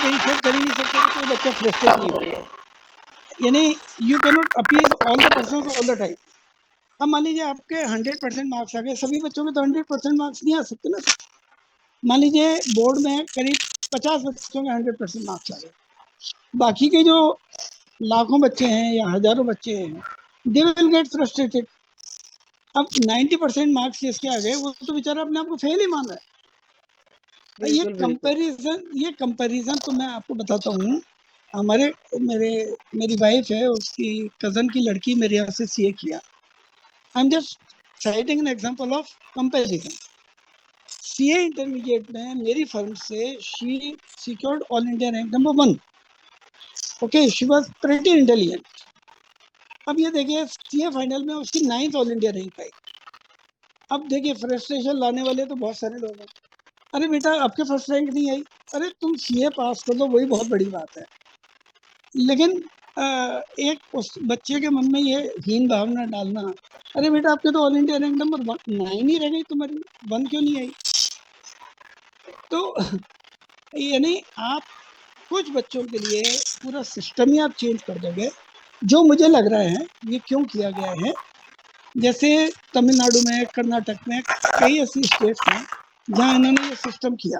Appreciate कर ही नहीं सकते तो कोई बच्चा फ्रस्ट्रेट नहीं होगा। यानी you can not appease all the person all the time. अब मान लीजिए आपके 100% मार्क्स आ गए, सभी बच्चों में तो 100% मार्क्स नहीं आ सकते ना। मान लीजिए बोर्ड में करीब 50 बच्चों के 100% मार्क्स आ गए, बाकी के जो लाखों बच्चे हैं या हजारों बच्चे हैं, दे विल गेट फ्रस्ट्रेटेड। अब 90% मार्क्स जिसके आ गए वो तो बेचारा अपने आप को फेल ही मान रहा है। ये कंपैरिजन तो मैं आपको बताता हूँ। हमारे मेरे मेरी वाइफ है, उसकी कजन की लड़की मेरे यहाँ से सीए किया। I am just citing an example of comparison. CA intermediate में मेरी फर्म से she secured all India rank number 1। Okay, she was pretty intelligent. अब ये देखिए सीए फाइनल में उसकी 9th ऑल इंडिया रैंक आई। अब देखिए फ्रस्ट्रेशन लाने वाले तो बहुत सारे लोग हैं। अरे बेटा आपके फर्स्ट रैंक नहीं आई, अरे तुम सीए पास कर दो वही बहुत बड़ी बात है। लेकिन एक उस बच्चे के मन में ये हीन भावना डालना, अरे बेटा आपके तो ऑल इंडिया रैंक नंबर 9 ही रह गई, तुम्हारी 1 क्यों नहीं आई? तो यानी आप कुछ बच्चों के लिए पूरा सिस्टम ही आप चेंज कर दोगे। जो मुझे लग रहा है ये क्यों किया गया है, जैसे तमिलनाडु में, कर्नाटक में कई ऐसी स्टेट्स हैं जहां इन्होंने ये सिस्टम किया।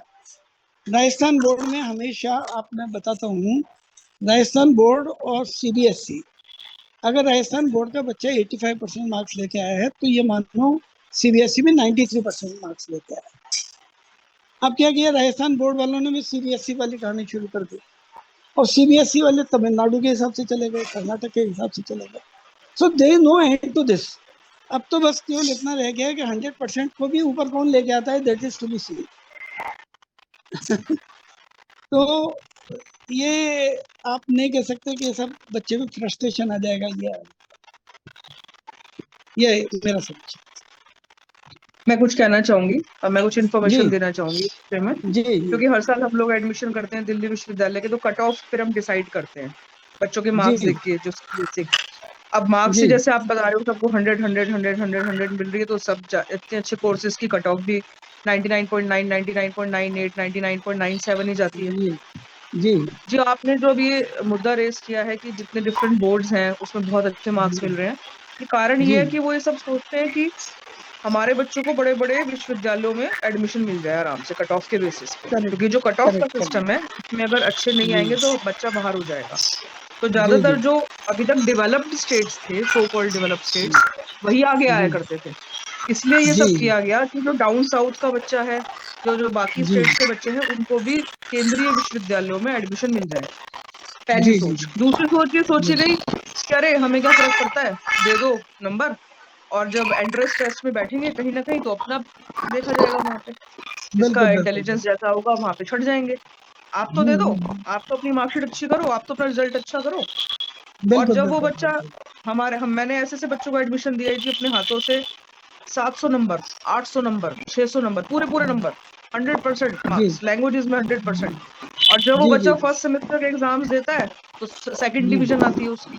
राजस्थान बोर्ड में हमेशा, आप मैं बताता हूँ, राजस्थान बोर्ड और सीबीएसई, अगर राजस्थान बोर्ड का बच्चा 85% मार्क्स लेके आया है तो ये मानो सीबीएसई में 93% मार्क्स लेके आया है। अब क्या किया राजस्थान बोर्ड वालों ने भी सीबीएसई वाली कहानी शुरू कर दी, और सीबीएसई वाले तमिलनाडु के हिसाब से चले गए, कर्नाटक के हिसाब से चले गए। So there is no end to this. अब तो बस केवल इतना रह गया है कि 100% को भी ऊपर कौन लेके आता है, that is to be seen. तो ये आप नहीं कह सकते कि सब बच्चे में फ्रस्ट्रेशन आ जाएगा, ये मेरा समझ। मैं कुछ कहना चाहूंगी और मैं कुछ इन्फॉर्मेशन जी देना चाहूंगी इस विषय में, जी जी क्योंकि हर साल हम लोग एडमिशन करते हैं दिल्ली विश्वविद्यालय के, तो कट ऑफ फिर हम डिसाइड करते हैं बच्चों के जी मार्क्स देख के, जो CBSE। अब मार्क्स जी ही जैसे आप बता रहे हो सबको 100 मिल रही है, तो सब इतने अच्छे कोर्सेज की कट ऑफ भी 99.9, 99.98, 99.97 ही जाती है। जी जी जी, आपने जो अभी मुद्दा रेस किया है कि जितने डिफरेंट बोर्ड्स हैं उसमें बहुत अच्छे मार्क्स मिल रहे हैं, ये कारण ये जी, है कि वो ये सब सोचते हैं कि हमारे बच्चों को बड़े बड़े विश्वविद्यालयों में एडमिशन मिल जाए आराम से कट ऑफ के बेसिस पे, करेक्ट क्योंकि जो कट ऑफ का करेक्ट सिस्टम करेक्ट। है इसमें अगर अच्छे नहीं जी आएंगे तो बच्चा बाहर हो जाएगा। तो जी ज्यादातर जी जो अभी तक डेवलप्ड स्टेट्स थे, सो कॉल्ड डेवलप्ड स्टेट्स, वही आगे आया जी करते थे। इसलिए ये जी सब किया गया कि जो डाउन साउथ का बच्चा है, जो जो बाकी जी स्टेट्स के बच्चे हैं, उनको भी केंद्रीय विश्वविद्यालयों में एडमिशन मिल जाए। पहली जी जी सोच। दूसरी सोच ये सोची गई कि अरे हमें क्या फर्क पड़ता है, दे दो नंबर, और जब एंट्रेंस टेस्ट में बैठेंगे कहीं ना कहीं तो अपना देखा जाएगा वहां पे, जिसका बिल्कुल बिल्कुल इंटेलिजेंस जैसा होगा वहां पे छट जाएंगे। आप तो दे दो, आप तो अपनी मार्कशीट अच्छी करो, आप तो अपना रिजल्ट अच्छा करो। और बिल्कुल जब वो बिल्कुल बच्चा, बिल्कुल। मैंने ऐसे ऐसे बच्चों को एडमिशन दिया है जी अपने हाथों से, 700 नंबर, 800 नंबर, 600 नंबर, पूरे पूरे नंबर, 100% जी मार्क्स, लैंग्वेजेस में 100%। और जब वो जी जी बच्चा फर्स्ट सेमेस्टर के एग्जाम्स देता है तो सेकंड जी डिवीजन आती है उसकी,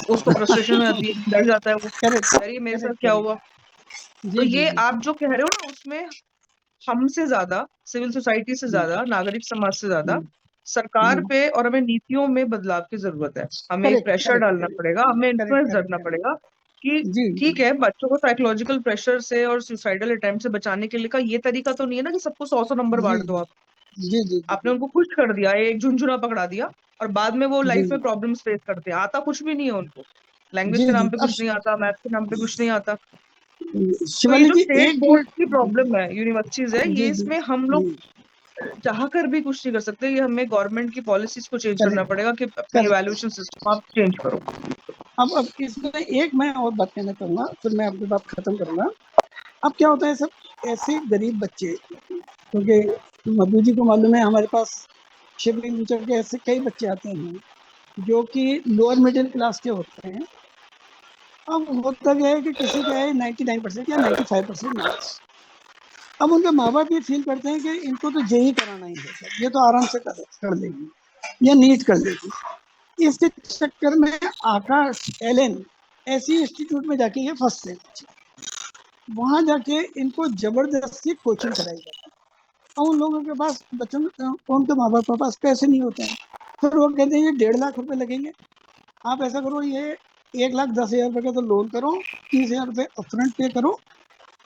उसको फ्रस्ट्रेशन हो जाती है, डर जाता है वो, करेक्ट यार ये मेरे साथ करेक्ट क्या करेक्ट। हुआ। तो जी जी ये जी आप जो कह रहे हो ना, उसमें हमसे ज्यादा, सिविल सोसाइटी से ज्यादा, नागरिक समाज से ज्यादा सरकार पे और हमें नीतियों में बदलाव की जरूरत है। हमें एक करेक्ट प्रेशर करेक्ट डालना करेक्ट पड़ेगा, हमें करेक्ट इन्फ्लुएंस करेक्ट करना करेक्ट। पड़ेगा कि जी ठीक है, बच्चों को साइकोलॉजिकल प्रेशर से और सुसाइडल अटेम्प्ट से बचाने के लिए का ये तरीका तो नहीं है ना कि सबको 100 100 नंबर जी बांट दो जी आप। जी जी आपने जी उनको खुश कर दिया, एक झुंझुना पकड़ा दिया, और बाद में वो जी लाइफ में प्रॉब्लम्स फेस करते हैं, आता कुछ भी नहीं है उनको, लैंग्वेज जी के जी। नाम पे अब कुछ नहीं आता, मैथ के नाम पे कुछ नहीं आता। तो ये शिवानी जो जी स्टेट एक बोर्ड मिनट। की प्रॉब्लम है, यूनिवर्सिटीज है, ये जी जी इसमें हम जी लोग चाह कर भी कुछ नहीं कर सकते। ये हमें गवर्नमेंट की पॉलिसीज को चेंज करना करेक्ट पड़ेगा कि अपनी करेक्ट। इवैल्यूएशन सिस्टम आप चेंज करो। अब इसमें एक मैं और बात कहना चाहूंगा, फिर मैं अपनी बात खत्म करूंगा। अब क्या होता है, सब ऐसे गरीब बच्चे, क्योंकि मधु जी को मालूम है हमारे पास शिवलिंग नेचर के ऐसे कई बच्चे आते हैं जो कि लोअर मिडिल क्लास के होते हैं। अब होता क्या है कि किसी का है 99% या 95% मार्क्स। अब उनके माँ बाप ये फील करते हैं कि इनको तो जेई कराना ही है सर, ये तो आराम से कर लेगी या नीट कर लेगी। इसके चक्कर में आकाश एलन ऐसी इंस्टीट्यूट में जाके ये फंसते हैं। वहां जाके इनको जबरदस्ती कोचिंग कराई जाती है। और उन लोगों के पास बच्चों उनके माँ बाप के पास पैसे नहीं होते हैं, फिर वो कहते हैं ये 1.5 लाख रुपए लगेंगे, आप ऐसा करो ये 1,10,000 रुपए का तो लोन करो, 30,000 रुपए अपफ्रंट पे करो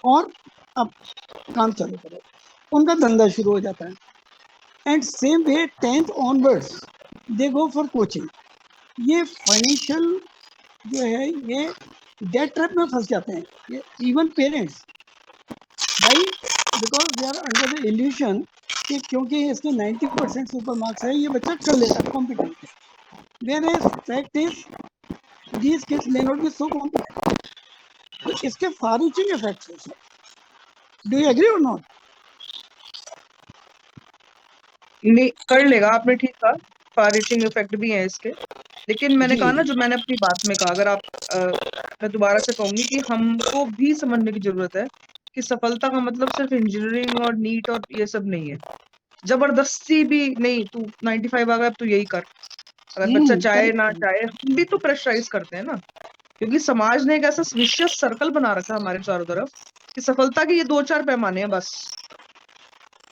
और अब काम चालू करो, उनका धंधा शुरू हो जाता है। And same way 10th onwards they go for coaching. ये फाइनेंशियल जो है ये डेट ट्रैप में फंस जाते हैं, ये इवन पेरेंट्स, भाई because they are under the illusion कि क्योंकि इसके 90% सुपर मार्क्स है ये बच्चा कर लेता है, कॉम्पिटेंट है, where is fact is these kids may not be so competent. तो इसके far reaching effects हैं sir, do you agree or not? नहीं कर लेगा, आपने ठीक कहा, फार रीचिंग इफेक्ट भी है इसके। लेकिन मैंने जी कहा ना, जो मैंने अपनी बात में कहा, अगर आप मैं दोबारा से कहूंगी कि हमको भी समझने की जरूरत है कि सफलता का मतलब सिर्फ इंजीनियरिंग और नीट और ये सब नहीं है। जबरदस्ती भी नहीं, तू 95 आ गया अब तू यही कर, अगर बच्चा चाहे ना करेक्ट, चाहे, हम भी तो प्रेशराइज करते हैं ना, क्योंकि समाज ने एक ऐसा विशियस सर्कल बना रखा है हमारे चारों तरफ कि सफलता के ये 2-4 पैमाने हैं बस।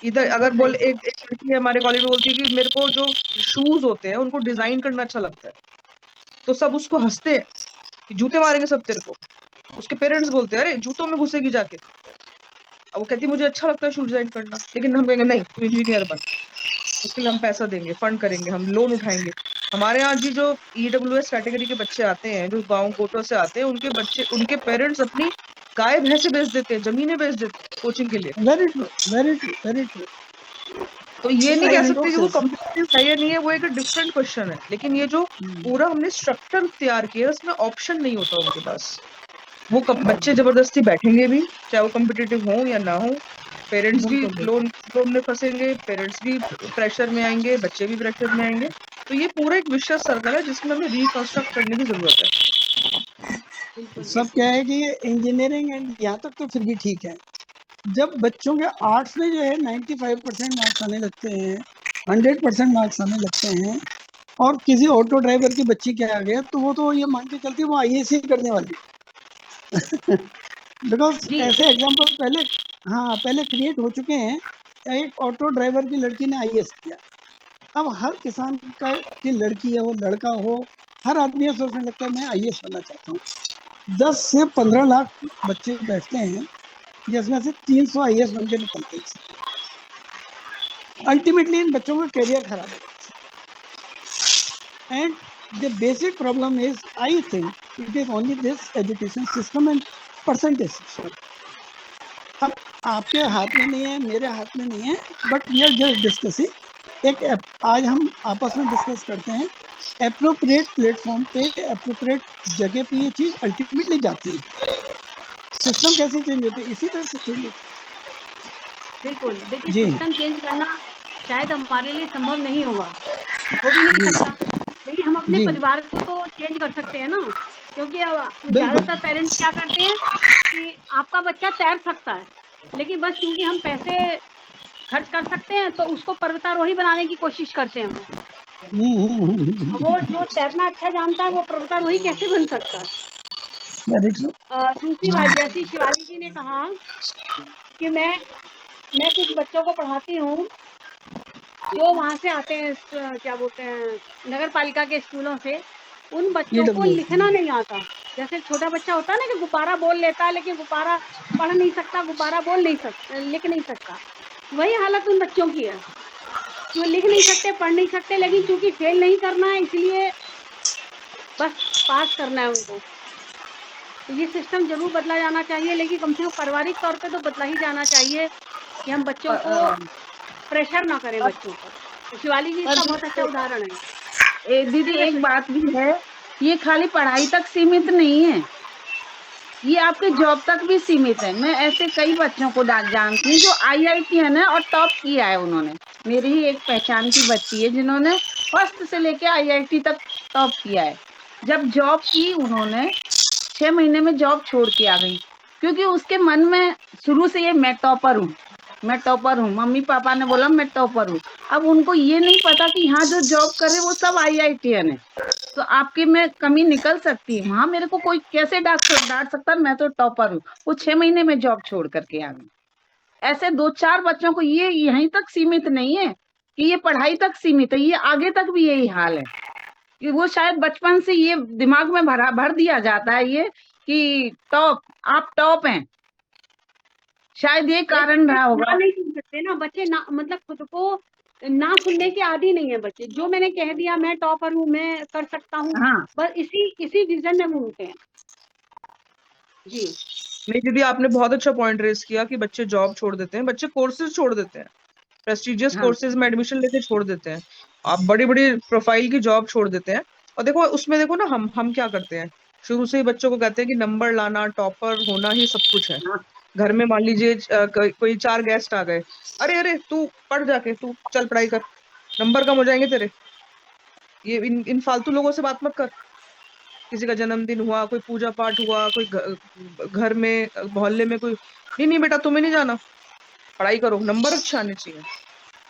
इधर अगर बिल्कुल बोल, सही। एक एक लड़की है हमारे कॉलेज में, बोलती है कि मेरे को जो शूज होते हैं उनको डिजाइन करना अच्छा लगता है, तो सब उसको हंसते हैं कि जूते मारेंगे सब तेरे को। उसके पेरेंट्स बोलते हैं अरे जूतों में घुसेगी जाके। अब वो कहती है मुझे अच्छा लगता है शू डिजाइन करना, लेकिन हम कहेंगे नहीं तू इंजीनियर बन, उसके लिए हम पैसा देंगे, फंड करेंगे, हम लोन उठाएंगे। हमारे यहाँ जी जो ईडब्ल्यूएस कैटेगरी के बच्चे आते हैं, जो गाँव गोटों से आते हैं, उनके बच्चे, उनके पेरेंट्स अपनी गाय भैंसे बेच देते हैं, जमीनें बेच देते हैं कोचिंग के लिए। very true, very true, very true. तो ये नहीं I कह सकते कि endorse वो this. कम्पिटिटिव है या नहीं है, वो एक डिफरेंट क्वेश्चन है। लेकिन ये जो पूरा हमने स्ट्रक्चर तैयार किया, उसमें ऑप्शन नहीं होता उनके पास। वो बच्चे जबरदस्ती बैठेंगे भी, चाहे वो कम्पिटिटिव हो या ना हो। पेरेंट्स भी बिल्कुल बिल्कुल, लोन लोन में फंसेंगे, पेरेंट्स भी प्रेशर में आएंगे, बच्चे भी प्रेशर में आएंगे। तो ये पूरा एक विशेष सर्कल है जिसमें हमें रिकंस्ट्रक्ट करने की जरूरत है। बिल्कुल सब क्या है कि इंजीनियरिंग एंड यहाँ तक तो फिर भी ठीक है, जब बच्चों के आर्ट्स में जो है 95% मार्क्स आने लगते हैं, 100% मार्क्स आने लगते हैं, और किसी ऑटो ड्राइवर की बच्ची के आ गया तो वो तो ये मान के चलती है वो आईएएस ही करने वाली बिकॉज जी। ऐसे एग्जाम्पल पहले, हाँ पहले क्रिएट हो चुके हैं। एक ऑटो ड्राइवर की लड़की ने आईएएस किया, अब हर किसान का की लड़की हो लड़का हो, हर आदमी ये सोचने लगता है मैं आईएएस बनना चाहता हूँ। 10 से 15 लाख बच्चे बैठते हैं जिसमें से 300 आईएएस बन के निकलते हैं। अल्टीमेटली इन बच्चों का करियर खराब होता है। And the basic problem is I think it is only this education system and percentage system. अब आपके हाथ में नहीं है, मेरे हाथ में नहीं है, but we are just discussing. आज हम आपस में डिस्कस करते हैं, अप्रोप्रिएट प्लेटफॉर्म पे, अप्रोप्रिएट जगह पे ये चीज अल्टीमेटली जाती है। सिस्टम कैसे चेंज होती है, इसी तरह से चेंज होती बिल्कुल, देखिए है। जी सिस्टम चेंज करना शायद हमारे लिए संभव नहीं होगा, हो भी नहीं जी सकता। लेकिन हम अपने जी परिवार को तो चेंज कर सकते हैं ना, क्योंकि बिल्कुल ज़्यादातर पेरेंट्स क्या करते हैं कि आपका बच्चा तैर सकता है, लेकिन बस क्योंकि हम पैसे खर्च कर सकते हैं तो उसको पर्वतारोही बनाने की कोशिश करते हैं वो। अब वो जो तैरना अच्छा जानता है वो पर्वतारोही कैसे बन सकता है? Very true. दूसरी बात, जैसे शिवाली जी ने कहा कि मैं कुछ बच्चों को पढ़ाती हूँ जो वहाँ से आते हैं, क्या बोलते हैं, नगर पालिका के स्कूलों से। उन बच्चों को ईडब्ल्यू लिखना नहीं आता। जैसे छोटा बच्चा होता है ना कि गुब्बारा बोल लेता है, लेकिन गुब्बारा पढ़ नहीं सकता, गुब्बारा बोल नहीं सकता, लिख नहीं सकता। वही हालत उन बच्चों की है कि वो लिख नहीं सकते, पढ़ नहीं सकते, लेकिन चूंकि फेल नहीं करना है इसलिए बस पास करना है उनको। तो ये सिस्टम जरूर बदला जाना चाहिए, लेकिन कम से कम पारिवारिक तौर पे तो बदला ही जाना चाहिए कि हम बच्चों को पर, प्रेशर ना करें बच्चों पर। तो शिवाली जी इसका बहुत अच्छा उदाहरण है। दीदी एक बात भी है, ये खाली पढ़ाई तक सीमित नहीं है, ये आपके जॉब तक भी सीमित है। मैं ऐसे कई बच्चों को जानती हूँ जो आईआईटी है ना और टॉप किया है उन्होंने। मेरी ही एक पहचान की बच्ची है जिन्होंने फर्स्ट से लेके आईआईटी तक टॉप किया है। जब जॉब की उन्होंने 6 महीने में जॉब छोड़ के आ गई, क्योंकि उसके मन में शुरू से ये मैं टॉपर हूँ, मैं टॉपर हूँ, मम्मी पापा ने बोला मैं टॉपर हूँ। अब उनको ये नहीं पता कि यहाँ जो जॉब कर रहे वो सब आईआईटीएन है, तो आपकी में कमी निकल सकती है। हाँ, मेरे को कोई कैसे डांट सकता, मैं तो टॉपर हूँ। वो 6 महीने में जॉब छोड़ करके आ गई। ऐसे 2-4 बच्चों को ये यहीं तक सीमित नहीं है कि ये पढ़ाई तक सीमित है, ये आगे तक भी यही हाल है कि वो शायद बचपन से ये दिमाग में भर दिया जाता है ये कि टॉप, आप टॉप हैं, शायद ये कारण बच्चे रहा ना होगा। नहीं सुन सकते ना, बच्चे ना मतलब खुद को ना सुनने के आदी नहीं है बच्चे, जो मैंने कह दिया मैं टॉपर हूँ, मैं कर सकता हूँ, हाँ बस इसी विजन में घूमते हैं। जी नहीं दीदी, आपने बहुत अच्छा पॉइंट रेस किया कि बच्चे जॉब छोड़ देते हैं, बच्चे कोर्सेज छोड़ देते हैं, प्रेस्टिजियस हाँ कोर्सेज में एडमिशन लेके छोड़ देते हैं, आप बड़ी बड़ी प्रोफाइल की जॉब छोड़ देते हैं। और देखो उसमें देखो ना, हम क्या करते हैं, शुरू से ही बच्चों को कहते हैं कि नंबर लाना, टॉपर होना ही सब कुछ है। हाँ घर में मान लीजिए कोई 4 गेस्ट आ गए, अरे अरे तू पढ़ जाके, तू चल पढ़ाई कर, नंबर कम हो जाएंगे तेरे, ये इन फालतू लोगों से बात मत कर। किसी का जन्मदिन हुआ, कोई पूजा पाठ हुआ, कोई घर में मोहल्ले में कोई, नहीं नहीं बेटा तुम्हें नहीं जाना, पढ़ाई करो, नंबर अच्छे आने चाहिए।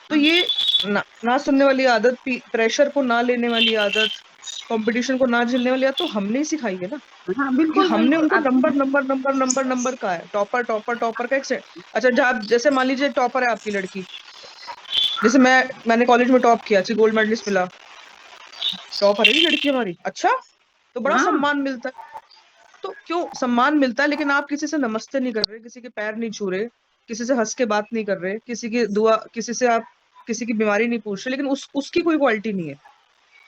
तो ये ना सुनने वाली आदत, प्रेशर को ना लेने वाली आदत, कंपटीशन को ना झेलने वाली आदत तो हमने ही सिखाई है ना, हाँ कि बिल्कुल हमने बिल्कुल उनको आप। Number number number number number का है, टॉपर टॉपर टॉपर का एक सेट। अच्छा जब जैसे मान लीजिए टॉपर है आपकी लड़की, जैसे मैंने कॉलेज में टॉप किया, गोल्ड मेडलिस्ट मिला, टॉपर है जी लड़की हमारी, अच्छा, तो बड़ा हाँ सम्मान मिलता है। तो क्यों सम्मान मिलता है, लेकिन आप किसी से नमस्ते नहीं कर रहे, किसी के पैर नहीं छू रहे, किसी से हंस के बात नहीं कर रहे, किसी की दुआ, किसी से आप किसी की बीमारी नहीं पूछ रहे, लेकिन उसकी कोई क्वालिटी नहीं है।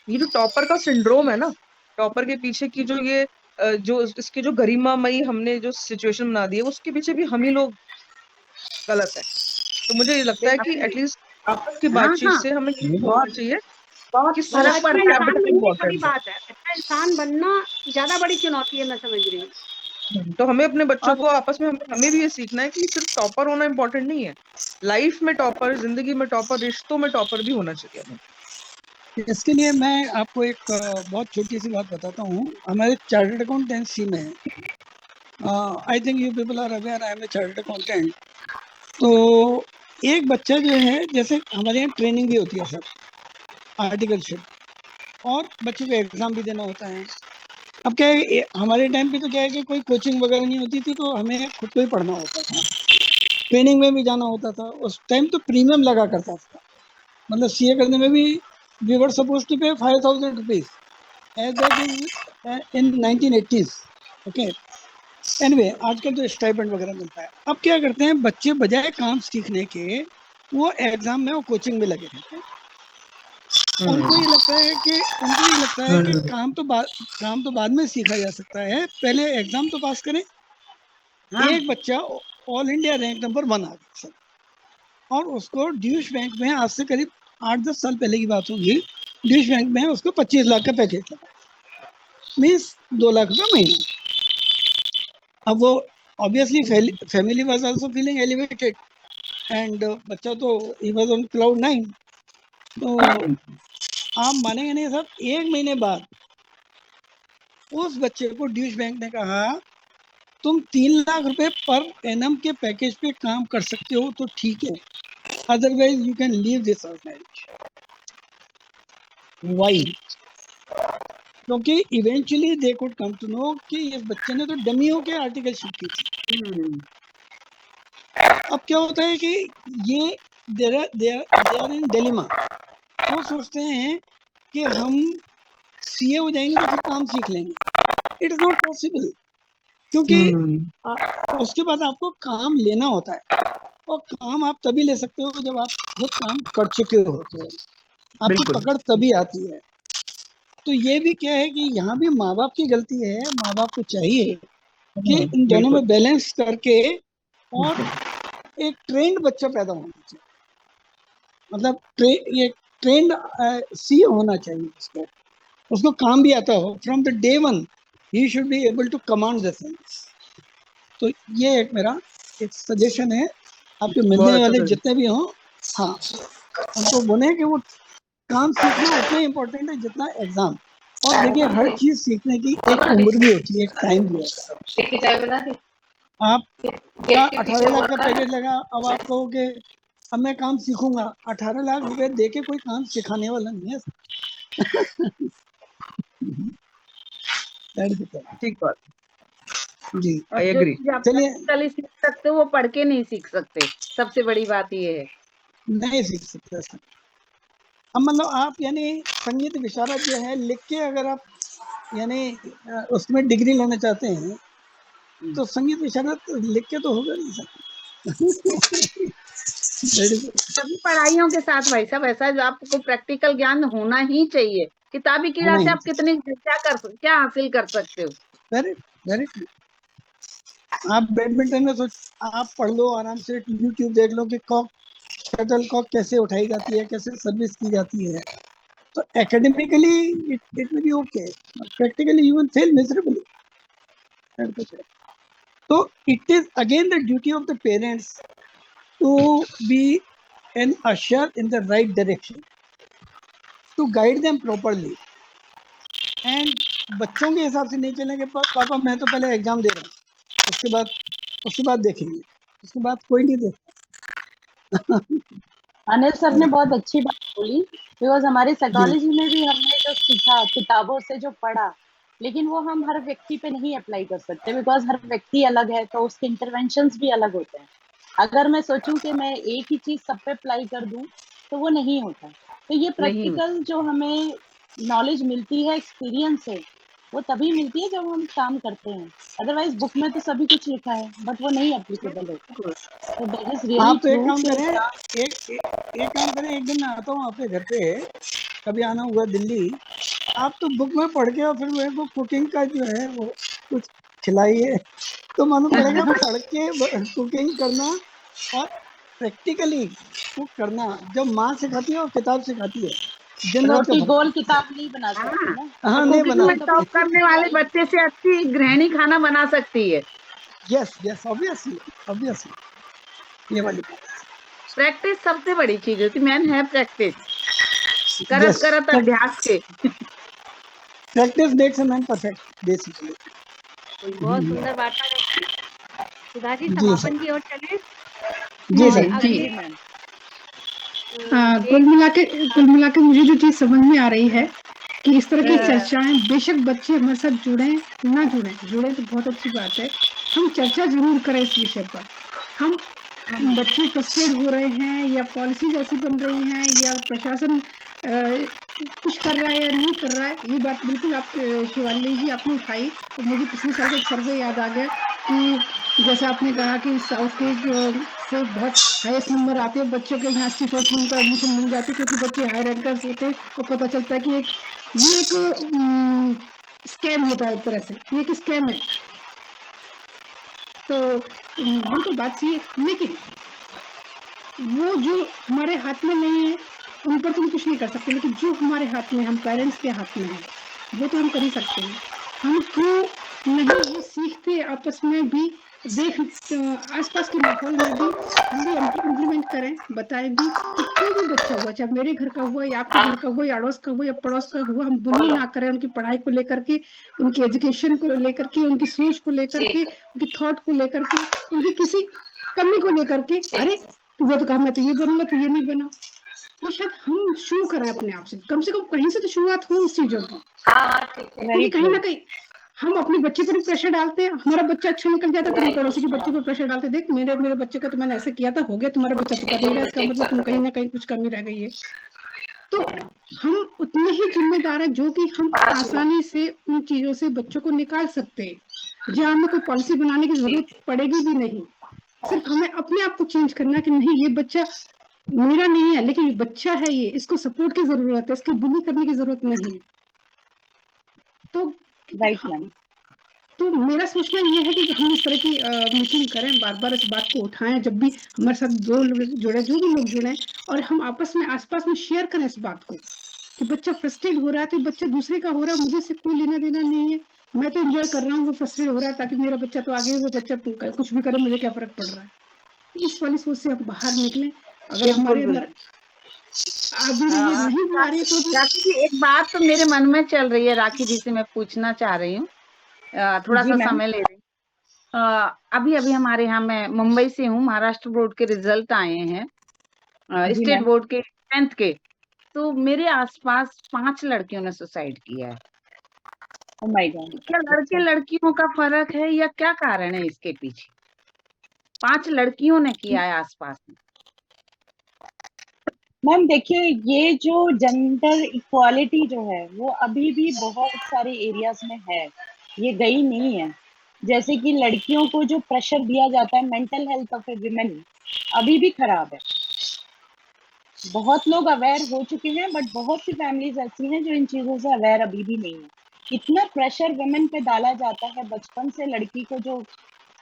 ये जो टॉपर का सिंड्रोम है ना, टॉपर के पीछे की जो ये जो इसकी जो गरिमामयी हमने जो सिचुएशन बना दी है, उसके पीछे भी हम ही लोग गलत है। तो मुझे ये लगता है कि आपकी। एटलीस्ट आपस की हाँ बातचीत हाँ से हमें ये बोलना बहुत चाहिए बहुत कि और फर्क सोशल अच्छा पड़ता है। इंसान कैपिटल बनने का भी इंपॉर्टेंट है। बात है, अच्छा इंसान बनना ज्यादा बड़ी चुनौती है, मैं समझ रही हूँ। तो हमें अपने बच्चों और को आपस में हमें भी ये सीखना है कि सिर्फ टॉपर होना इम्पोर्टेंट नहीं है, लाइफ में टॉपर, जिंदगी में टॉपर, रिश्तों में टॉपर भी होना चाहिए हमें। इसके लिए मैं आपको एक बहुत छोटी सी बात बताता हूँ। हमारे चार्टर्ड अकाउंटेंसी में, I think you people are aware, I am a chartered accountant. तो एक बच्चा जो है, जैसे हमारे यहाँ ट्रेनिंग भी होती है सर, आर्टिकलशिप, और बच्चे को एग्जाम भी देना होता है। अब क्या है, हमारे टाइम पे तो क्या है कि कोई कोचिंग वगैरह नहीं होती थी, तो हमें खुद को ही पढ़ना होता था, ट्रेनिंग में भी जाना होता था। उस टाइम तो प्रीमियम लगा करता था, मतलब सीए करने में भी we were suppose to pay 5,000 rupees, as that is in 1980s। Okay, anyway आजकल तो स्टाइपेंड वगैरह मिलता है। अब क्या करते हैं बच्चे, बजाय काम सीखने के वो एग्जाम में, वो कोचिंग में लगे रहते हैं। उनको ये लगता है कि काम तो बाद में सीखा जा सकता है, पहले एग्जाम तो पास करें। हाँ एक बच्चा ऑल इंडिया रैंक नंबर 1 आ गया सर, और उसको ड्यूश बैंक में, आज से करीब 8-10 साल पहले की बात होगी, ड्यूश बैंक में उसको 25 लाख का पैकेज लगा, मीन्स 2 लाख रुपये महीना। अब वो obviously family was also feeling elevated, and बच्चा तो ही वाज ऑन क्लाउड 9। तो आप मानेंगे नहीं साहब, 1 महीने बाद उस बच्चे को ड्यूश बैंक ने कहा तुम 3 लाख रुपए पर एनम के पैकेज पे काम कर सकते हो तो ठीक है, otherwise you can leave this organization. Why? क्योंकि eventually they could come to know कि इस बच्चे ने तो डमियों के आर्टिकलशिप की थी। अब क्या होता है कि ये दे आर इन डिलेमा। वो सोचते हैं कि हम सीए हो जाएंगे तो फिर काम सीख लेंगे। इट इज नॉट पॉसिबल, क्योंकि उसके बाद आपको काम लेना होता है, और काम आप तभी ले सकते हो जब आप खुद काम कर चुके होते हैं, आपकी बिल्कुल पकड़ तभी आती है। तो ये भी क्या है कि यहाँ भी माँ बाप की गलती है। माँ बाप को चाहिए कि इन दोनों बिल्कुल में बैलेंस करके, और एक ट्रेंड बच्चा पैदा होना चाहिए, मतलब ये ट्रेंड सी होना चाहिए उसको, उसको काम भी आता हो from the day one, he should be able to command the things. तो ये एक मेरा एक सजेशन है, आपके बहुत मिलने अच्छा वाले सर। जितने भी हों, हाँ, उनको बोले कि वो काम सीखना उतना ही इम्पोर्टेंट है जितना एग्जाम। और देखिए हर चीज सीखने की एक उम्र भी होती है, एक टाइम भी होता है। आपका 18 लाख का पैकेज लगा, अब आप कहोगे अब मैं काम सीखूंगा, 18 लाख रुपए दे के कोई काम सिखाने वाला नहीं है। ठीक बात। जी। और आई जो एग्री। चीज आप चलिए, प्रैक्टिकली सीख सकते हो वो पढ़ के नहीं सीख सकते। सबसे बड़ी बात ये है। नहीं सीख सकते ऐसा। अब मतलब आप यानी संगीत विशारद जो है लिख के अगर आप यानी उसमें डिग्री लेना चाहते हैं तो संगीत विशारद लिख के तो होगा नहीं सर। Very good. सभी पढ़ाइयों के साथ भाई साहब ऐसा है जो आपको प्रैक्टिकल ज्ञान होना ही चाहिए। किताबी कीड़ा होना से ही आप कितने क्या हासिल कर सकते हो। Very very true. आप बैडमिंटन में सोच, आप पढ़ लो आराम से, यूट्यूब देख लो कि कॉक, शटल कॉक कैसे उठाई जाती है, कैसे सर्विस की जाती है। तो academically it will be okay, practically you will fail miserably. तो it is again the duty of the parents to be an usher in the right direction, to guide them properly, and बच्चों के हिसाब से नहीं चलेंगे। पापा मैं तो पहले एग्जाम दे रहा हूँ, उसके बाद देखेंगे, उसके बाद कोई नहीं देखता। अनिल सर ने बहुत अच्छी बात बोली, बिकॉज हमारी जी साइकोलॉजी में भी हमने जो सीखा किताबों से जो पढ़ा, लेकिन वो हम हर व्यक्ति पे नहीं अप्लाई कर सकते, बिकॉज हर व्यक्ति अलग है, तो उसके इंटरवेंशंस भी अलग होते हैं। अगर मैं सोचूं कि मैं एक ही चीज सब पे अप्लाई कर दूं तो वो नहीं होता। तो ये नहीं होता। प्रैक्टिकल जो हमें नॉलेज मिलती है, एक्सपीरियंस से, वो तभी मिलती है जब हम काम करते हैं। अदरवाइज बुक में तो सभी कुछ लिखा है बट वो नहीं एप्लीकेबल होता। तो दैट इज रियली आप तो एक ट्रू काम कि करें, एक काम करें, एक दिन मैं आता हूँ आपके घर पे, कभी आना हुआ दिल्ली, आप तो बुक में पढ़ के और फिर मेरे को कुकिंग का जो है वो कुछ खिलाइए, तो मालूम पड़ेगा पढ़ के कुकिंग करना और प्रैक्टिकली कुक करना, जो माँ सिखाती है और किताब सिखाती है, दिन रात का रोटी फर्क गोल है। किताब नहीं बना सकती हाँ, ना, हाँ, तो नहीं कुकिंग बना कुकिंग में में तो टॉप सकते। प्रैक्टिस करने तो वाले चाहिए। बच्चे से अच्छी गृहिणी खाना बना सकती है। यस यस, ऑब्वियसली ऑब्वियसली, ये वाली प्रैक्टिस सबसे बड़ी चीज होती, मैन है प्रैक्टिस। बात। करत यस, करत अभ्यास के। Practice makes a man perfect basically. बहुत सुंदर वार्ता। सुधा जी जी सर, समापन की ओर चले जी और सर। जी अगले जी मैम। एक कुल मिला के मुझे जो चीज समझ में आ रही है कि इस तरह की जी चर्चाएं, बेशक बच्चे हमारे साथ जुड़े ना जुड़े तो बहुत अच्छी बात है, हम चर्चा जरूर करें इस विषय पर। हम बच्चे फ्रस्ट्रेट हो रहे हैं या पॉलिसीज ऐसी बन रही हैं या प्रशासन कुछ कर रहा है या नहीं कर रहा है, ये बात बिल्कुल आप शिवाली जी आपने उठाई तो मुझे पिछले साल का एक सर्वे याद आ गया कि जैसा आपने कहा कि साउथ के से बहुत हाईएस्ट नंबर आते हैं बच्चों के, यहाँ फर्स्ट उनका एडमिशन मिल जाती है क्योंकि बच्चे हाई रैंकर्स होते हैं और पता चलता है कि ये एक स्कैम होता है, एक तरह से ये एक स्कैम है। तो बिल्कुल बात सही है, लेकिन वो जो हमारे हाथ में नहीं है उन पर तो हम कुछ नहीं कर सकते, लेकिन जो हमारे हाथ में, हम पेरेंट्स के हाथ में है, वो तो हम कर ही सकते हैं। हम क्यों नहीं ये सीखते आपस में भी, देख आसपास के माहौल में भी हम भी इम्प्लीमेंट करें, बताएं भी कि कोई भी बच्चा हुआ, चाहे मेरे घर का हुआ या आपके घर का हुआ या अड़ोस का हुआ या पड़ोस का हुआ, हम बुली ना करें उनकी पढ़ाई को लेकर के, उनकी एजुकेशन को लेकर के, उनकी सोच को लेकर के, उनकी थॉट को लेकर के, उनकी किसी कमी को लेकर के। अरे वो तो कहा मैं तो ये बनूंगा तो ये नहीं बना, तो शायद हम शुरू करें अपने आप से कम कहीं से तो शुरुआत हो उस चीजों की। वेरी क्योंकि कहीं ट्रू। ना कहीं हम अपने बच्चे पर प्रेशर डालते हैं, हमारा बच्चा अच्छा निकल जाता है तो हम पड़ोसी के बच्चे पर प्रेशर डालते, देख मेरे बच्चे का तो मैंने ऐसे किया था, हो गया, तुम्हारा बच्चा तो कर नहीं रहा, इसका मतलब तुम कहीं ना कहीं कुछ कमी रह गई है। तो हम उतने ही जिम्मेदार हैं जो कि हम आसानी से उन चीजों से बच्चों को निकाल सकते हैं, जहाँ हमें कोई पॉलिसी बनाने की जरूरत पड़ेगी भी नहीं। सिर्फ हमें अपने आप को चेंज करना कि नहीं ये बच्चा मेरा नहीं है, लेकिन ये बच्चा है, ये इसको सपोर्ट की जरूरत है, इसकी बुली करने की जरूरत नहीं है। तो राइट हाँ, मैम। तो मेरा सोचना ये है कि हम इस तरह की मीटिंग करें, बार बार इस बात को उठाएं, जब भी हमारे साथ जो लोग जुड़े, जो भी लोग जुड़े, और हम आपस में आसपास में शेयर करें इस बात को कि बच्चा फ्रस्ट्रेट हो रहा है तो बच्चा दूसरे का हो रहा है, मुझे इससे कोई लेना देना नहीं है, मैं तो एंजॉय कर रहा हूँ, वो फ्रस्ट्रेट हो रहा है ताकि मेरा बच्चा तो आगे, वो बच्चा कुछ भी करे, मुझे क्या फर्क पड़ रहा है। इस वाली सोच से हम बाहर निकलें। अगर बिल्कुल हमारे अंदर बिल्कुल। अभी भी ये नहीं भी आ रही है तो भी राखी जी एक बात तो मेरे मन में चल रही है, राखी जी से मैं पूछना चाह रही हूँ, थोड़ा जी सा मैम। समय ले रही हूँ। अभी अभी हमारे यहाँ, मैं मुंबई से हूँ, महाराष्ट्र बोर्ड के रिजल्ट आए हैं, जी स्टेट मैम। बोर्ड के 10th के। तो मेरे आसपास 5 लड़कियों ने सुसाइड किया है। Oh my God. क्या लड़के अच्छा। लड़कियों का फर्क है या क्या कारण है इसके पीछे? 5 लड़कियों ने किया है आसपास में। मैम देखिए, ये जो जेंडर इक्वालिटी जो है वो अभी भी बहुत सारे एरियाज में है, ये गई नहीं है। जैसे कि लड़कियों को जो प्रेशर दिया जाता है, mental health of A women अभी भी खराब है। बहुत लोग अवेयर हो चुके हैं, बट बहुत सी फैमिलीज ऐसी हैं जो इन चीजों से अवेयर अभी भी नहीं है। इतना प्रेशर वुमेन पे डाला जाता है बचपन से, लड़की को जो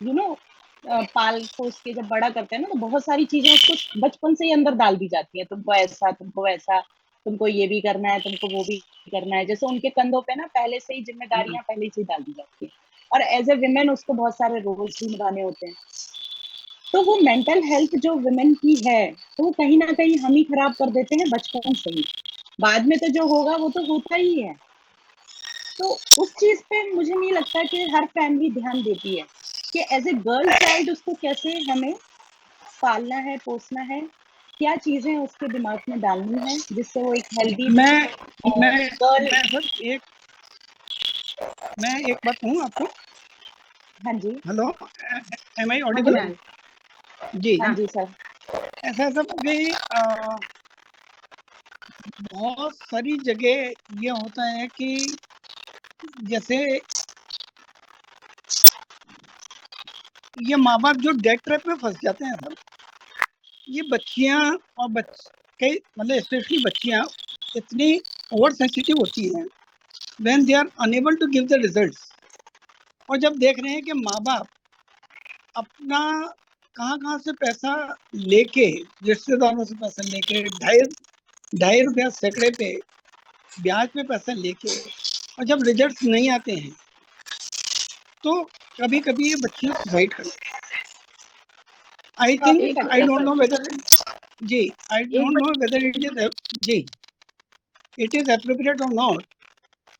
यू नो पाल पोस के जब बड़ा करते हैं ना, तो बहुत सारी चीजें उसको बचपन से ही अंदर डाल दी जाती है, तुमको ऐसा, तुमको वैसा, तुमको ये भी करना है, तुमको वो भी करना है। जैसे उनके कंधों पे ना पहले से ही जिम्मेदारियां पहले से ही डाल दी जाती है, और एज ए विमेन उसको बहुत सारे रोल्स भी निभाने होते हैं। तो वो मेंटल हेल्थ जो वुमेन की है, तो वो कहीं ना कहीं हम ही खराब कर देते हैं बचपन से ही। बाद में तो जो होगा वो तो होता ही है। तो उस चीज पे मुझे नहीं लगता कि हर फैमिली ध्यान देती है कि एज ए गर्ल चाइल्ड उसको कैसे हमें पालना है, पोसना है, क्या चीजें उसके दिमाग में डालनी है जिससे वो एक हेल्दी मैं मैं गर्ल। मैं सर एक बात कहूँ आपको। हाँ जी। हेलो, एम आई हाँ जी, ऑडिबल? हाँ जी। जी। हाँ हाँ, जी सर। ऐसा ऐसा भी बहुत सारी जगह ये होता है कि जैसे ये माँ बाप जो डेट ट्रैप में फंस जाते हैं सर, ये बच्चियाँ और कई मतलब स्पेशली बच्चियाँ इतनी ओवर सेंसिटिव होती हैं when they are unable to give the results. और जब देख रहे हैं कि माँ बाप अपना कहाँ कहाँ से पैसा लेके, रिश्तेदारों से पैसा लेके, ढाई ढाई रुपया सैकड़े पे ब्याज पे पैसा लेके, और जब रिजल्ट्स नहीं आते हैं तो कभी कभी ये बच्चियां सुसाइड कर लेती हैं। आई थिंक, काफी आई फैक्टर्स डोंट है। नो वेदर, जी, आई एक don't know whether it is, जी, it is appropriate or not.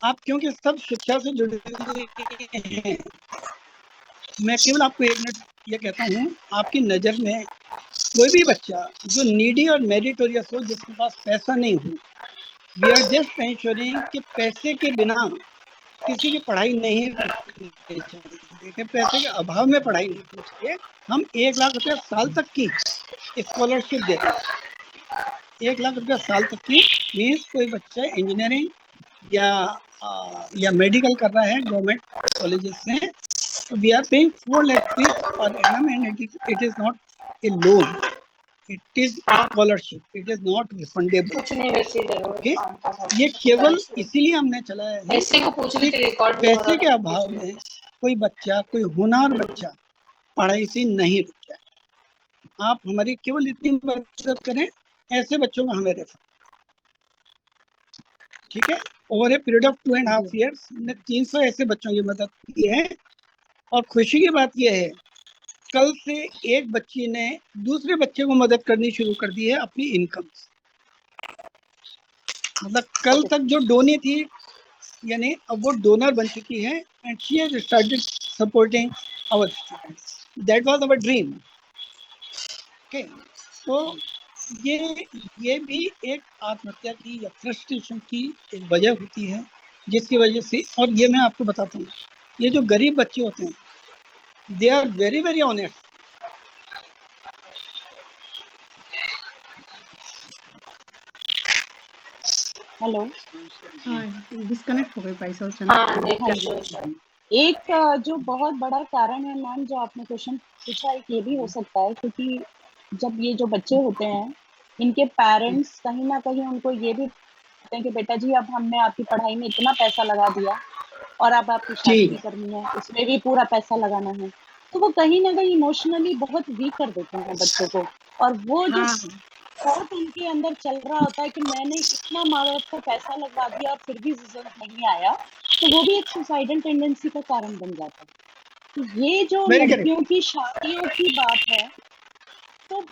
आप क्योंकि सब शिक्षा से जुड़े हुए हैं, मैं केवल आपको एक मिनट ये कहता हूँ, आपकी नजर में कोई भी बच्चा जो नीडी और मेरिटोरियस हो, जिसके पास पैसा नहीं हो, वी आर जस्ट इंश्योरिंग कि पैसे के बिना किसी की पढ़ाई नहीं रुकनी चाहिए, कि पैसे के अभाव में पढ़ाई नहीं रुकनी चाहिए। हम 1 लाख रुपया साल तक की स्कॉलरशिप देते हैं। 1 लाख रुपया साल तक की मीन्स कोई बच्चा इंजीनियरिंग या मेडिकल कर रहा है गवर्नमेंट कॉलेजेस से, तो we are paying 4 lakh fees per annum, and it is not a loan, it is scholarship, it is not refundable. कुछ नहीं, वैसे ही करो ओके, काम का सब ये केवल वैसे इसीलिए हमने चलाया है ऐसे को पूछ रही कि थी, रिकॉर्ड भी हो रहा पैसे के था, अभाव पूछ रही में कोई बच्चा, कोई होनहार बच्चा पढ़ाई से नहीं रुक जाए। आप हमारी केवल इतनी मदद करें, ऐसे बच्चों को हमें रेफर, ठीक है। Over a period of 2.5 years ने 300 ऐसे बच्चों की मदद की है। और खुशी की बात यह है, कल से एक बच्ची ने दूसरे बच्चे को मदद करनी शुरू कर दी है अपनी इनकम से। मतलब कल तक जो डोनी थी, यानी अब वो डोनर बन चुकी है, and she has started supporting our students. That was our dream. Okay, तो ये भी एक आत्महत्या की या फ्रस्ट्रेशन की एक वजह होती है, जिसकी वजह से, और ये मैं आपको बताता हूँ, ये जो गरीब बच्चे होते हैं, they are very very honest. Hello. हाँ, डिस्कनेक्ट हो गई पैसा थी। अचानक। हाँ हाँ देखिए, जी। सोच एक जो बहुत बड़ा कारण है मैम, जो आपने क्वेश्चन पूछा, एक ये भी हो सकता है क्योंकि जब ये जो बच्चे होते हैं, इनके पेरेंट्स कहीं ना कहीं उनको ये भी कहते हैं कि बेटा जी, अब हमने आपकी पढ़ाई में इतना पैसा लगा दिया और अब आपकी शादी भी जी, करनी है, उसमें भी पूरा पैसा लगाना है। तो वो कहीं ना कहीं इमोशनली बहुत वीक कर देते हैं बच्चों को। और वो जो हाँ, थॉट उनके अंदर चल रहा होता है कि मैंने इतना माँ बाप का पैसा लगवा दिया और फिर भी रिजल्ट नहीं आया, तो वो भी एक सुसाइडल टेंडेंसी का कारण बन जाता है। तो ये जो वेरी करेक्ट। लड़कियों की शादियों की बात है, तो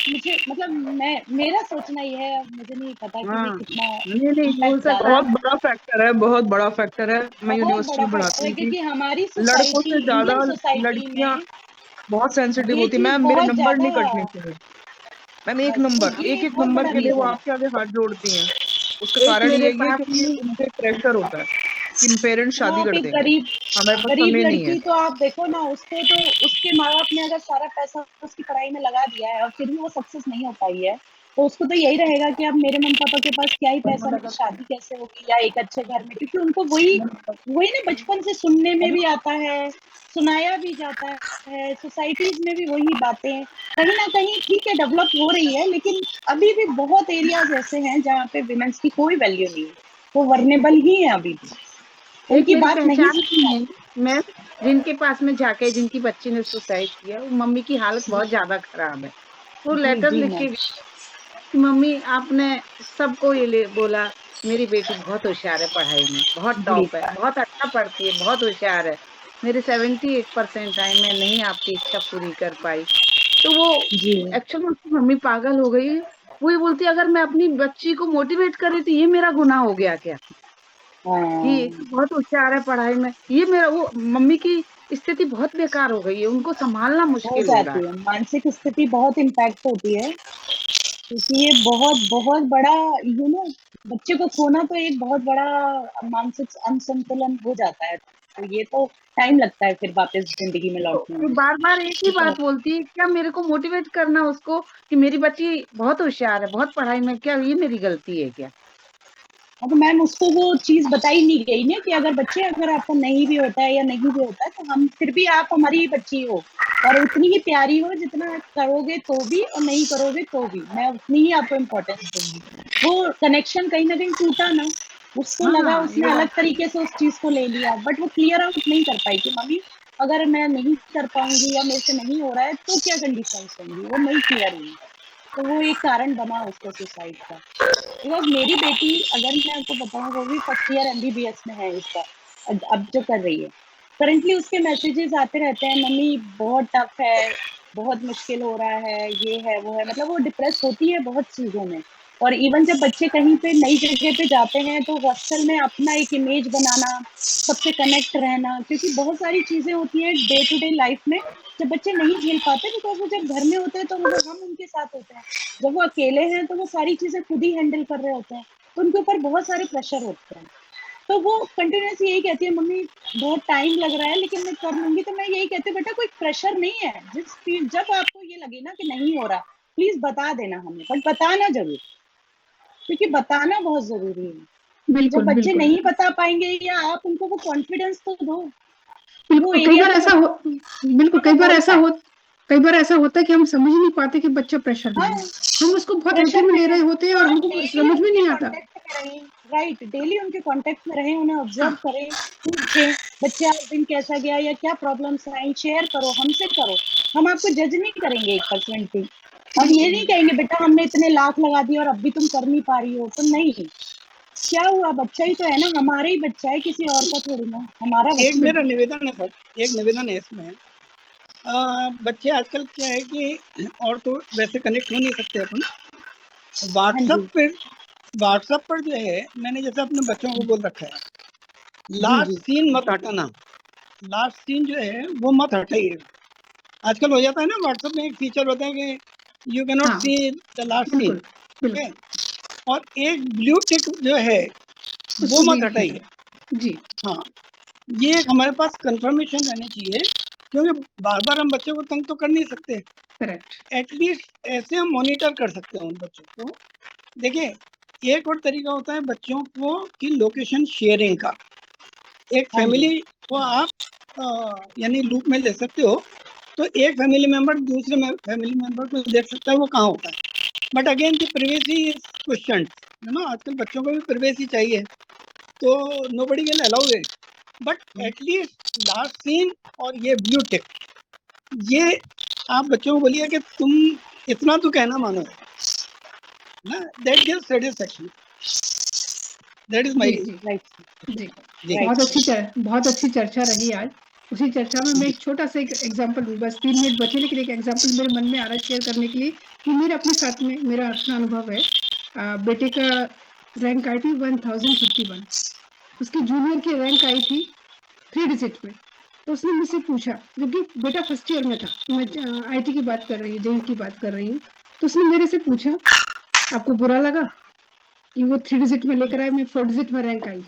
मुझे मतलब मेरा सोचना ये है, मुझे नहीं पता कि ये हाँ। कितना नहीं, नहीं, हो इम्पैक्ट सकता डाला बहुत है। बड़ा फैक्टर है, बहुत बड़ा फैक्टर है। मैं बहुत यूनिवर्सिटी बड़ा में फैक्टर पढ़ाती है हूँ कि क्योंकि हमारी लड़कों सोसाइटी, से ज्यादा इंडियन सोसाइटी लड़कियां में बहुत सेंसिटिव ये होती है। चीज मैम मेरे बहुत नंबर ज्यादा, नहीं कटने चाहिए। मैम एक तो नंबर, ये एक एक बहुत नंबर बड़ा के लिए वो रीजन है। आपके आगे हाथ जोड़ती हैं। उसका एक कारण मेरे यही है पास क्योंकि में उन पे प्रेशर होता है। कि पेरेंट्स शादी आप कर एक देंगे, गरीब हमारे पास गरीब समय नहीं है। लड़की तो आप देखो ना, उसको तो उसके माँ बाप ने अगर सारा पैसा उसकी पढ़ाई में लगा दिया है और फिर भी वो सक्सेस नहीं हो पाई है, तो उसको तो यही रहेगा कि अब मेरे मम्मी पापा के पास क्या ही पैसा, मेरी शादी कैसे होगी या एक अच्छे घर में, क्योंकि उनको वही वही ना बचपन से सुनने में भी आता है, सुनाया भी जाता है, सोसाइटीज में भी वही बातें कहीं ना कहीं ठीक है डेवलप हो रही है, लेकिन अभी भी बहुत एरियाज ऐसे हैं जहाँ पे विमेंस की कोई वैल्यू नहीं है, वो वर्नेबल ही है अभी भी, एक उनकी मेरी बात नहीं पहचान सुनी की है जाती। मैं, जिनके पास में जाके जिनकी बच्ची ने सुसाइड किया, वो मम्मी की हालत बहुत ज्यादा खराब है। वो जी लेटर जी लिख के मैम। कि मम्मी आपने सबको ये बोला मेरी बेटी बहुत होशियार है पढ़ाई में, बहुत जी टॉप है, बहुत अच्छा पढ़ती है, बहुत होशियार है, मेरे 78% आए, मैं नहीं आपकी इच्छा पूरी कर पाई। तो वो जी एक्चुअल में उसकी मम्मी पागल हो गई। वो ये बोलती अगर मैं अपनी बच्ची को मोटिवेट कर रही थी, ये मेरा गुनाह हो गया क्या कि ये हाँ, तो बहुत होशियार है पढ़ाई में, ये मेरा वो मम्मी की स्थिति बहुत बेकार हो गई है, उनको संभालना हो मुश्किल हो रहा है। जाती है, मानसिक स्थिति बहुत इम्पैक्ट होती है, क्योंकि ये बहुत बहुत बड़ा बच्चे को खोना तो एक बहुत बड़ा मानसिक असंतुलन हो जाता है, तो ये तो टाइम लगता है फिर वापस जिंदगी में लौटने तो में। बार-बार एक ही ये तो बात बोलती है, क्या मेरे को मोटिवेट करना उसको कि मेरी बच्ची बहुत होशियार है, बहुत पढ़ाई में, क्या ये मेरी गलती है क्या? अब मैम उसको वो चीज बताई नहीं गई ना कि अगर आपका नहीं भी होता है या नहीं भी होता है तो हम फिर भी आप हमारी ही बच्ची हो और उतनी ही प्यारी हो, जितना करोगे तो भी और नहीं करोगे तो भी मैं उतनी ही आपको इम्पोर्टेंस दूंगी। वो कनेक्शन कहीं ना कहीं टूटा ना, उसको लगा हाँ, ये उसने बात अलग तरीके से उस चीज को ले लिया, बट वो क्लियर आउट नहीं कर पाई कि मम्मी अगर मैं नहीं कर पाऊंगी या मेरे से नहीं हो रहा है तो क्या कंडीशंस होंगी, वो नहीं क्लियर हुई, तो वो एक कारण बना उसका सुसाइड का। बिकॉज मेरी बेटी, अगर मैं आपको बताऊं, वो भी फर्स्ट ईयर एमबीबीएस में है इसका, अब जो कर रही है करंटली, उसके मैसेजेस आते रहते हैं मम्मी बहुत टफ है, बहुत मुश्किल हो रहा है, ये है वो है, मतलब वो डिप्रेस होती है बहुत चीजों में। और इवन जब बच्चे कहीं पे नई जगह पे जाते हैं तो हॉस्टल में अपना एक इमेज बनाना, सबसे कनेक्ट रहना, क्योंकि बहुत सारी चीजें होती हैं डे टू डे लाइफ में जब बच्चे नहीं झेल पाते, बिकॉज वो जब घर में होते हैं तो वो हम उनके साथ होते हैं, जब वो अकेले हैं तो वो सारी चीजें खुद ही हैंडल कर रहे होते हैं, तो उनके ऊपर बहुत सारे प्रेशर होते हैं। तो वो कंटिन्यूअसली यही कहती है मम्मी बहुत टाइम लग रहा है लेकिन मैं कर लूंगी, तो मैं यही कहती हूँ बेटा कोई प्रेशर नहीं है, जब आपको ये लगे ना कि नहीं हो रहा प्लीज बता देना हमें, बट बताना जरूर, क्योंकि बताना बहुत जरूरी है। जब बिल्कुल, बच्चे बिल्कुल। नहीं बता पाएंगे या आप उनको वो कॉन्फिडेंस तो दो कि वो बिल्कुल, एरिया तो बता, बिल्कुल, वो बोलता है। कई बार ऐसा होता है कि हम समझ ही नहीं पाते कि बच्चा प्रेशर में हाँ, है। हम उसको बहुत हल्के प्रेशर में में ले है, रहे होते हैं और आप हमको डेली समझ में उनके नहीं आता। कांटेक्ट में रहें, राइट, डेली उनके कांटेक्ट में रहें, उन्हें हाँ, ऑब्जर्व करें, पूछें बच्चे आज दिन कैसा गया या क्या प्रॉब्लम्स आई, शेयर करो हमसे, करो, हम आपको जज नहीं करेंगे 1% भी, हम ये बिल्कुल, नहीं बिल्कुल। कहेंगे बेटा हमने इतने लाख लगा दिए और अब भी तुम कर नहीं पा रही हो, तो नहीं, क्या हुआ, बच्चा ही तो है ना, हमारा ही बच्चा है, किसी और का थोड़ी ना, हमारा एक बच्चा मेरा है। निवेदन है सर, एक निवेदन है इसमें। बच्चे आजकल क्या है कि और तो वैसे कनेक्ट हो नहीं सकते अपन, हाँ जी व्हाट्सएप पर जो है, मैंने जैसे अपने बच्चों को बोल रखा है जी लास्ट जी सीन मत हटाना, लास्ट सीन जो है वो मत हटाइए। आजकल हो जाता है ना, व्हाट्सएप में एक फीचर होता है कि यू कैन नॉट हाँ, सी द लास्ट सीन, बिल्कुल, ठीक है, बिल्कुल। और एक ब्लू टिक जो है वो उसको भी मत हटाइए। जी, हाँ, ये एक हमारे पास कंफर्मेशन रहनी चाहिए, क्योंकि बार बार हम बच्चों को तंग तो कर नहीं सकते, करेक्ट। एटलीस्ट ऐसे हम मॉनिटर कर सकते हैं उन बच्चों को। देखिए, एक और तरीका होता है बच्चों को कि लोकेशन शेयरिंग का। एक हाँ जी फैमिली को आप यानी लूप में ले सकते हो, तो एक फैमिली मेंबर दूसरे फैमिली मेंबर को देख सकता है वो कहाँ होता है, but again the privacy is question, you know, आजकल बच्चों को भी प्राइवेसी चाहिए, तो nobody will allow it, but at least last seen और ये ब्लू टिक, ये आप बच्चों को बोलिए कि तुम इतना तो कहना मानो ना, that gives satisfaction, that is my जी, व्यू। जी, राइट जी। जी राइट बहुत अच्छी चर्चा रही आज। उसी चर्चा में मैं एक छोटा-सा एक एग्ज़ाम्पल दूँ, बस 3 मिनट बचे, लेकिन एक एग्ज़ाम्पल मेरे मन में आ रहा है शेयर करने के लिए कि मेरे अपने साथ में मेरा अपना अनुभव है। बेटे का रैंक आई थी 1051, उसकी जूनियर की रैंक आई थी 3 डिजिट में। तो उसने मुझसे पूछा, जबकि बेटा फर्स्ट ईयर में था, मैं आईटी की बात कर रही हूँ, जेईई की बात कर रही हूँ। तो उसने मेरे से पूछा, "आपको बुरा लगा कि वो 3 डिजिट में लेकर आए, मैं 4 डिजिट में रैंक आई?"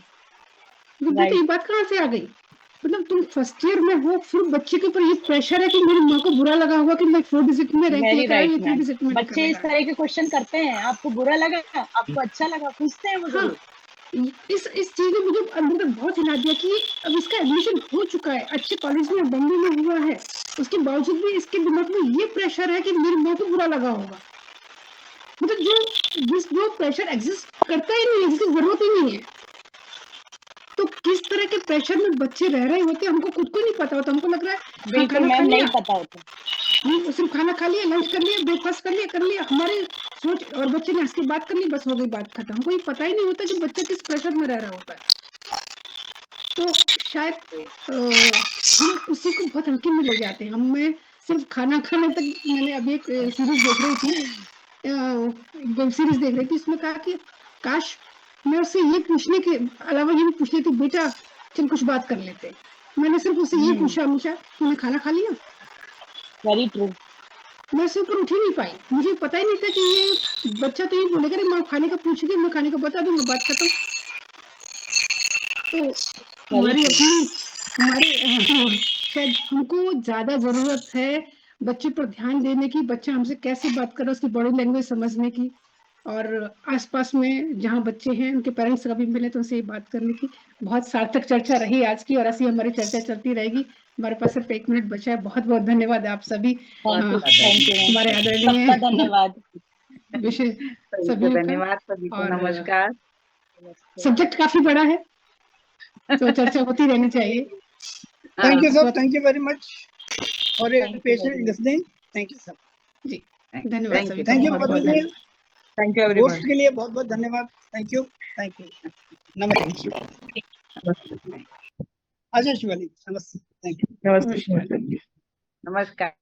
बेटा ये बात कहाँ से आ गई? मतलब तुम फर्स्ट ईयर में हो, फिर बच्चे के ऊपर ये प्रेशर है कि मेरी माँ को बुरा लगा होगा कि मैं 4 डिजिट में रैंक वेरी लेकर आई, राइट ये 3 मैम। डिजिट में बच्चे इस तरह के क्वेश्चन करते हैं, आपको बुरा लगा, आपको अच्छा लगा, पूछते हैं वो हाँ, जरूर। इस चीज ने मुझे अंदर बहुत हिला दिया कि अब इसका एडमिशन हो चुका है, अच्छे कॉलेज में बम्बई में हुआ है, उसके बावजूद भी इसके दिमाग में ये प्रेशर है कि मेरी माँ को बुरा लगा होगा। मतलब जो प्रेशर एग्जिस्ट करता ही नहीं है, जिसकी जरूरत ही नहीं है। तो किस तरह के प्रेशर में बच्चे रह रहे होते हैं, हमको खुद को नहीं पता होता। हमको लग रहा है हाँ, बिल्कुल खाना खा मैम, लिया, नहीं पता होता। सिर्फ खाना खा लिया, लंच कर लिया, ब्रेकफास्ट कर लिया, हमारे सोच, और बच्चे ने हंस के बात कर ली, बस हो गई बात खत्म। हमको ये पता ही नहीं होता कि बच्चा किस प्रेशर में रह रहा होता है। तो शायद हम उसी को बहुत हल्के में ले जाते हैं। हमें सिर्फ खाना खाने तक, मैंने अभी एक सीरीज देख रही थी, वेब सीरीज देख रही थी, इसमें कहा कि काश मैं उससे ये पूछने के अलावा ये भी पूछ लेती, बेटा चल कुछ बात कर लेते हैं। मैंने सिर्फ उससे ये पूछा, हमेशा तूने खाना खा लिया? Very true. मैं उससे ऊपर उठ ही नहीं पाई। मुझे पता ही नहीं था कि ये बच्चा तो ये बोलेगा मैं खाने का पूछूंगी, मैं खाने का बता दूंगा, बात खत्म। तो हमारी अपनी हमारे शायद हमको ज्यादा जरूरत है बच्चे पर ध्यान देने की, बच्चा हमसे कैसे बात कर रहा है, उसकी बॉडी लैंग्वेज समझने की, और आसपास में जहाँ बच्चे हैं उनके पेरेंट्स कभी मिले तो उनसे बात करने की। बहुत सार्थक चर्चा रही आज की, और ऐसी हमारी चर्चा चलती रहेगी। हमारे पास सिर्फ 1 मिनट बचा है। बहुत बहुत धन्यवाद आप सभी, थैंक यू हमारे सबका आदरणीय धन्यवाद। विषय सभी को सभी का। धन्यवाद, सभी को और नमस्कार। सब्जेक्ट काफी बड़ा है, तो चर्चा होती रहनी चाहिए। थैंक यू सर, बहुत- thank you very much for your Thank you patient very much. Listening. Thank you sir, जी, धन्यवाद Thank सभी you. का, थैंक यू बहुत फॉर बहुत listening. Thank you, host everyone. के लिए बहुत बहुत धन्यवाद। थैंक यू, थैंक यू, नमस्ते। आशीष वाली नमस्ते, थैंक यू। Namaste. नमस्कार।